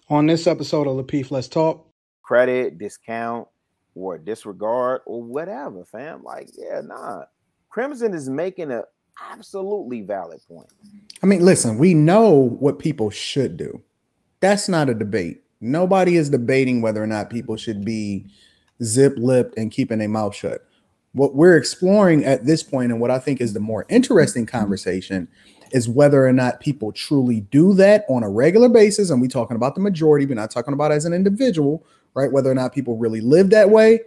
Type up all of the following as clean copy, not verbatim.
On this episode of Lapeef, Let's Talk. Credit, discount, or disregard, or whatever, fam. Like, yeah, nah. Crimson is making an absolutely valid point. I mean, listen, we know what people should do. That's not a debate. Nobody is debating whether or not people should be zip-lipped and keeping their mouth shut. What we're exploring at this point, and what I think is the more interesting conversation, is whether or not people truly do that on a regular basis. And we're talking about the majority, we're not talking about as an individual, right? Whether or not people really live that way,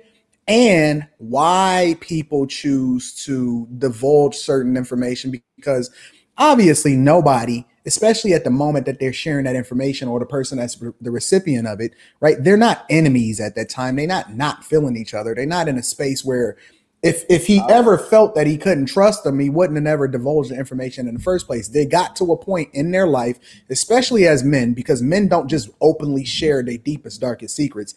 and why people choose to divulge certain information, because obviously nobody, especially at the moment that they're sharing that information, or the person that's the recipient of it, right? They're not enemies at that time. They're not feeling each other. They're not in a space where if he ever felt that he couldn't trust them, he wouldn't have never divulged the information in the first place. They got to a point in their life, especially as men, because men don't just openly share their deepest, darkest secrets.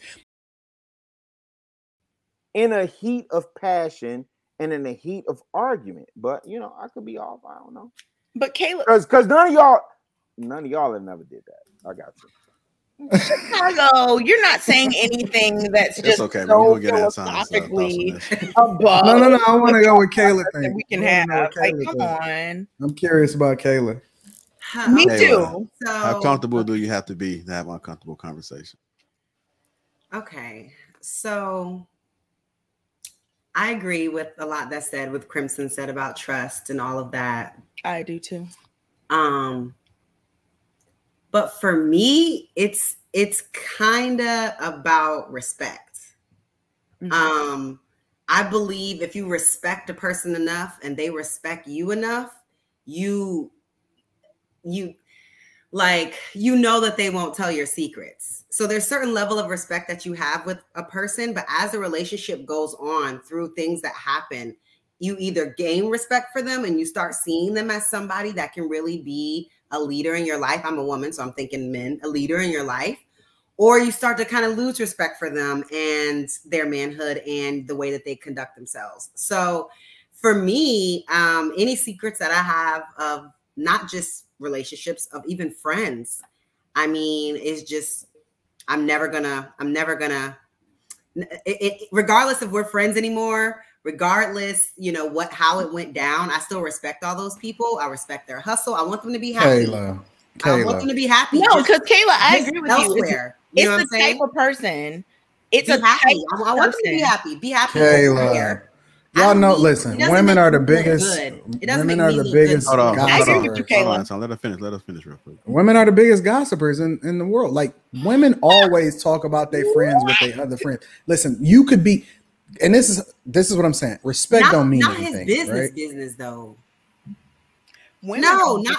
In a heat of passion and in a heat of argument. But, you know, I could be off. I don't know. But Caleb, because none of y'all have never did that. I got you. Chicago, you're not saying anything that's just okay. so We're gonna philosophically above. No. I want to go with Kayla. We can have. Like, come on. I'm curious about Kayla. Me Kayla, too. So, how comfortable do you have to be to have an uncomfortable conversation? Okay, so I agree with a lot that's said, with Crimson said about trust and all of that. I do too. But for me, it's kind of about respect. Mm-hmm. I believe if you respect a person enough and they respect you enough, you know that they won't tell your secrets. So there's a certain level of respect that you have with a person, but as the relationship goes on through things that happen, you either gain respect for them and you start seeing them as somebody that can really be a leader in your life. I'm a woman, so I'm thinking men, a leader in your life, or you start to kind of lose respect for them and their manhood and the way that they conduct themselves. So for me, any secrets that I have of not just relationships, of even friends, I mean, it's just, I'm never gonna, regardless if we're friends anymore, regardless, you know, how it went down, I still respect all those people. I respect their hustle. I want them to be happy. Kayla. I want them to be happy. No, because Kayla, I agree with elsewhere. you. It's the type of person. It's be a happy. type I want them to be happy. Be happy. Kayla. Y'all know, listen, women are the biggest. Women are the biggest. Hold on. I agree with you, Kayla. Let us finish real quick. Women are the biggest gossipers in the world. Like, women always talk about their friends with their other friends. Listen, you could be, and this is what I'm saying. Respect don't mean anything. Not his business though. Women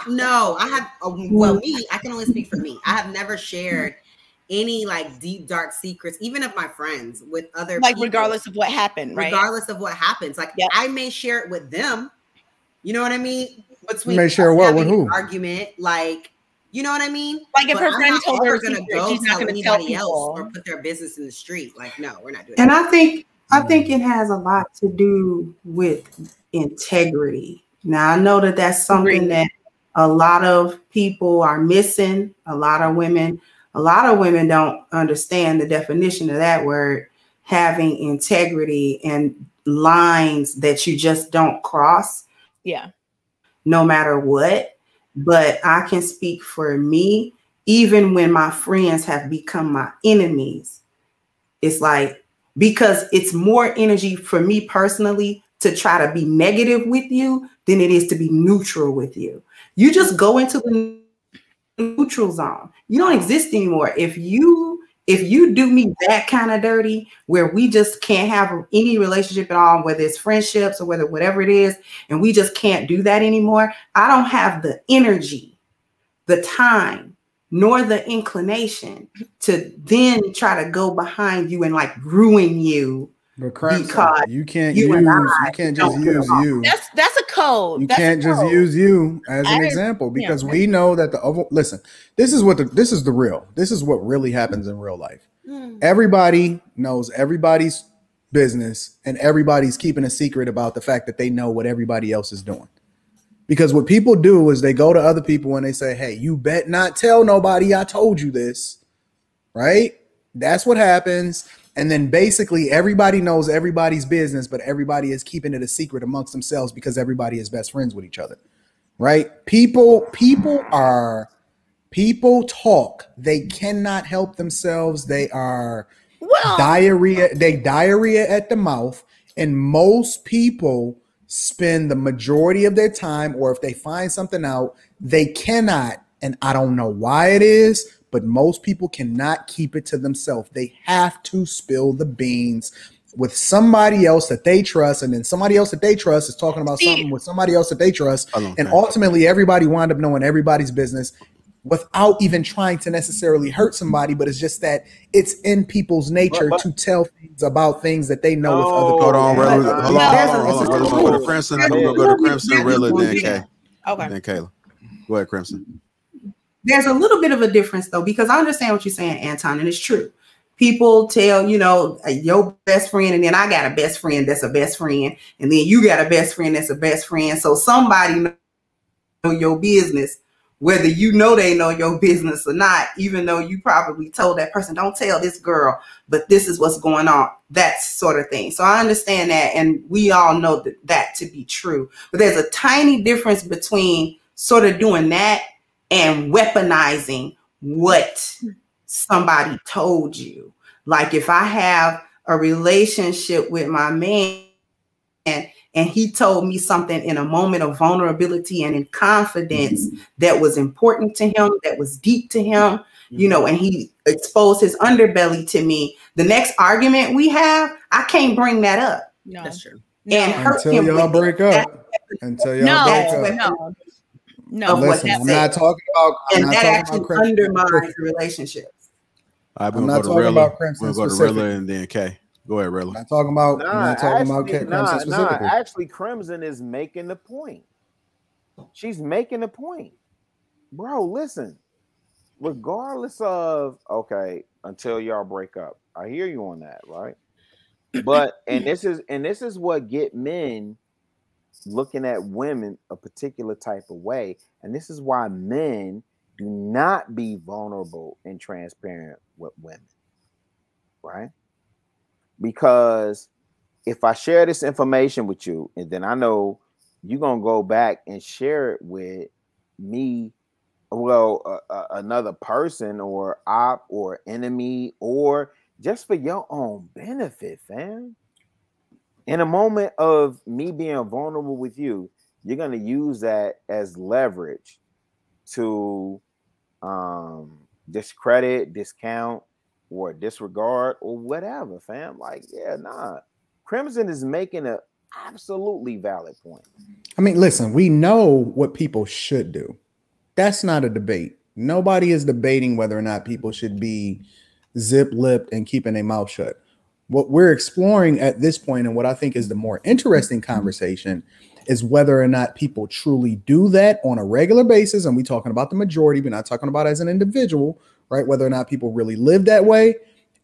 no. I have I can only speak for me. I have never shared any like deep, dark secrets, even of my friends, with other people, regardless of what happened, right? Regardless of what happens. Like, I may share it with them. You know what I mean? Between you may share what with who? Argument, like, you know what I mean? Like, if her friend told her gonna secret, she's not going to tell anybody else or put their business in the street. Like, no, we're not doing that. And I think it has a lot to do with integrity. Now, I know that that's something that a lot of people are missing. A lot of women don't understand the definition of that word, having integrity and lines that you just don't cross. Yeah. No matter what. But I can speak for me, even when my friends have become my enemies, it's like, because it's more energy for me personally to try to be negative with you than it is to be neutral with you. You just go into the neutral zone. You don't exist anymore. If you do me that kind of dirty, where we just can't have any relationship at all, whether it's friendships or whatever it is, and we just can't do that anymore, I don't have the energy, the time, nor the inclination to then try to go behind you and like ruin you. Because you can't just use you. That's a code. You can't just use you as an example, because we know that listen, this is what really happens in real life. Everybody knows everybody's business, and everybody's keeping a secret about the fact that they know what everybody else is doing. Because what people do is they go to other people and they say, hey, you bet not tell nobody I told you this. right? That's what happens. And then basically everybody knows everybody's business, but everybody is keeping it a secret amongst themselves because everybody is best friends with each other, right? People talk. They cannot help themselves. They are diarrhea at the mouth. And most people spend the majority of their time, or if they find something out, they cannot, and I don't know why it is, but most people cannot keep it to themselves. They have to spill the beans with somebody else that they trust, and then somebody else that they trust is talking about something with somebody else that they trust, and ultimately everybody wind up knowing everybody's business without even trying to necessarily hurt somebody, but it's just that it's in people's nature to tell things about things that they know with other people. Hold on, hold on. Go to Crimson. We'll go to Crimson, Rilla, then Kay. Okay. Then Kayla. Go ahead, Crimson. There's a little bit of a difference though, because I understand what you're saying, Anton, and it's true. People tell, your best friend, and then I got a best friend that's a best friend, and then you got a best friend that's a best friend. So somebody know your business, whether you know they know your business or not, even though you probably told that person, don't tell this girl, but this is what's going on, that sort of thing. So I understand that, and we all know that to be true. But there's a tiny difference between sort of doing that and weaponizing what somebody told you. Like if I have a relationship with my man and he told me something in a moment of vulnerability and in confidence that was important to him, that was deep to him, and he exposed his underbelly to me, the next argument we have, I can't bring that up. No, That's true. And hurt him until y'all break up. Until y'all break up. No, listen, I'm not talking about, and that actually undermines the relationships. All right, I'm not talking about Crimson. We'll go to Rilla and then Kay. Go ahead, Rilla. I'm not talking about Crimson specifically. Actually, Crimson is making the point. She's making the point, bro. Listen, regardless of until y'all break up, I hear you on that, right? But and this is what get men looking at women a particular type of way, and this is why men do not be vulnerable and transparent with women, right? Because if I share this information with you, and then I know you're gonna go back and share it with me, another person or op or enemy, or just for your own benefit, fam. In a moment of me being vulnerable with you, you're going to use that as leverage to discredit, discount, or disregard, or whatever, fam. Like, Crimson is making an absolutely valid point. I mean, listen, we know what people should do. That's not a debate. Nobody is debating whether or not people should be zip-lipped and keeping their mouth shut. What we're exploring at this point, and what I think is the more interesting conversation, is whether or not people truly do that on a regular basis. And we're talking about the majority, we're not talking about as an individual, right? Whether or not people really live that way,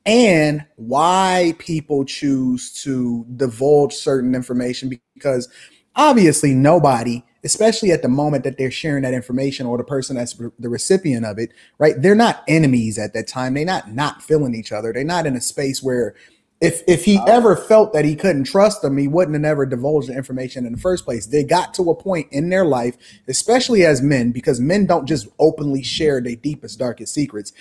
and why people choose to divulge certain information. Because obviously nobody, especially at the moment that they're sharing that information, or the person that's the recipient of it, right? They're not enemies at that time. They're not feeling each other. They're not in a space where if he ever felt that he couldn't trust them, he wouldn't have never divulged the information in the first place. They got to a point in their life, especially as men, because men don't just openly share their deepest, darkest secrets.